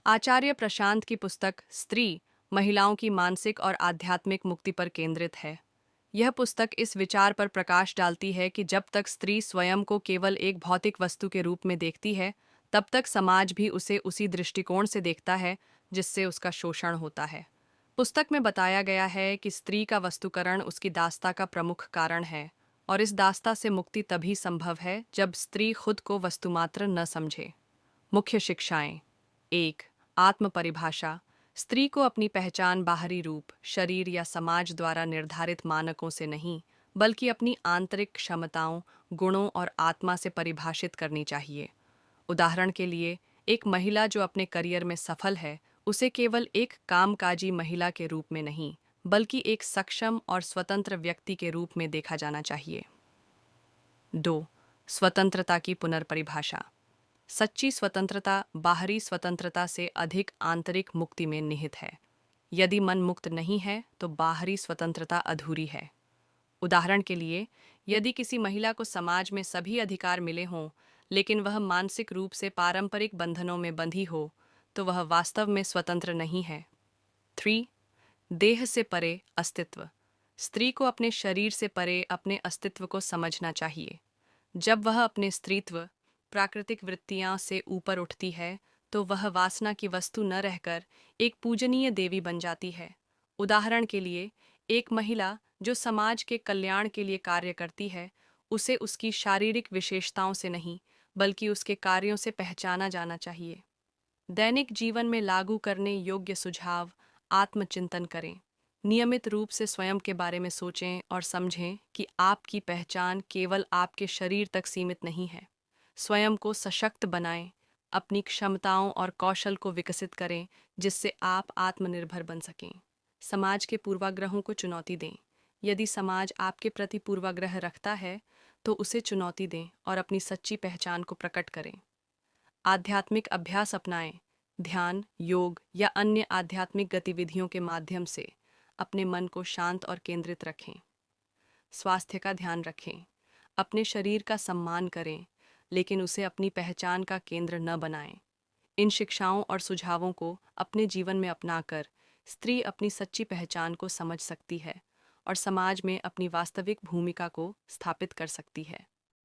आचार्य प्रशांत की पुस्तक स्त्री महिलाओं की मानसिक और आध्यात्मिक मुक्ति पर केंद्रित है। यह पुस्तक इस विचार पर प्रकाश डालती है कि जब तक स्त्री स्वयं को केवल एक भौतिक वस्तु के रूप में देखती है, तब तक समाज भी उसे उसी दृष्टिकोण से देखता है जिससे उसका शोषण होता है। पुस्तक में बताया गया है कि स्त्री का वस्तुकरण उसकी दास्ता का प्रमुख कारण है, और इस दास्ता से मुक्ति तभी संभव है जब स्त्री खुद को वस्तुमात्र न समझे। मुख्य शिक्षाएं। 1. आत्म परिभाषा। स्त्री को अपनी पहचान बाहरी रूप, शरीर या समाज द्वारा निर्धारित मानकों से नहीं, बल्कि अपनी आंतरिक क्षमताओं, गुणों और आत्मा से परिभाषित करनी चाहिए। उदाहरण के लिए, एक महिला जो अपने करियर में सफल है, उसे केवल एक कामकाजी महिला के रूप में नहीं, बल्कि एक सक्षम और स्वतंत्र व्यक्ति के रूप में देखा जाना चाहिए। 2. स्वतंत्रता की पुनर्परिभाषा। सच्ची स्वतंत्रता बाहरी स्वतंत्रता से अधिक आंतरिक मुक्ति में निहित है। यदि मन मुक्त नहीं है तो बाहरी स्वतंत्रता अधूरी है। उदाहरण के लिए, यदि किसी महिला को समाज में सभी अधिकार मिले हों, लेकिन वह मानसिक रूप से पारंपरिक बंधनों में बंधी हो, तो वह वास्तव में स्वतंत्र नहीं है। 3. देह से परे अस्तित्व। स्त्री को अपने शरीर से परे अपने अस्तित्व को समझना चाहिए। जब वह अपने स्त्रीत्व, प्राकृतिक वृत्तियां से ऊपर उठती है, तो वह वासना की वस्तु न रहकर एक पूजनीय देवी बन जाती है। उदाहरण के लिए, एक महिला जो समाज के कल्याण के लिए कार्य करती है, उसे उसकी शारीरिक विशेषताओं से नहीं, बल्कि उसके कार्यों से पहचाना जाना चाहिए। दैनिक जीवन में लागू करने योग्य सुझाव। आत्मचिंतन करें। नियमित रूप से स्वयं के बारे में सोचें और समझें कि आपकी पहचान केवल आपके शरीर तक सीमित नहीं है। स्वयं को सशक्त बनाएं, अपनी क्षमताओं और कौशल को विकसित करें जिससे आप आत्मनिर्भर बन सकें। समाज के पूर्वाग्रहों को चुनौती दें। यदि समाज आपके प्रति पूर्वाग्रह रखता है, तो उसे चुनौती दें और अपनी सच्ची पहचान को प्रकट करें। आध्यात्मिक अभ्यास अपनाएं। ध्यान, योग या अन्य आध्यात्मिक गतिविधियों के माध्यम से अपने मन को शांत और केंद्रित रखें। स्वास्थ्य का ध्यान रखें। अपने शरीर का सम्मान करें, लेकिन उसे अपनी पहचान का केंद्र न बनाएं। इन शिक्षाओं और सुझावों को अपने जीवन में अपनाकर स्त्री अपनी सच्ची पहचान को समझ सकती है और समाज में अपनी वास्तविक भूमिका को स्थापित कर सकती है।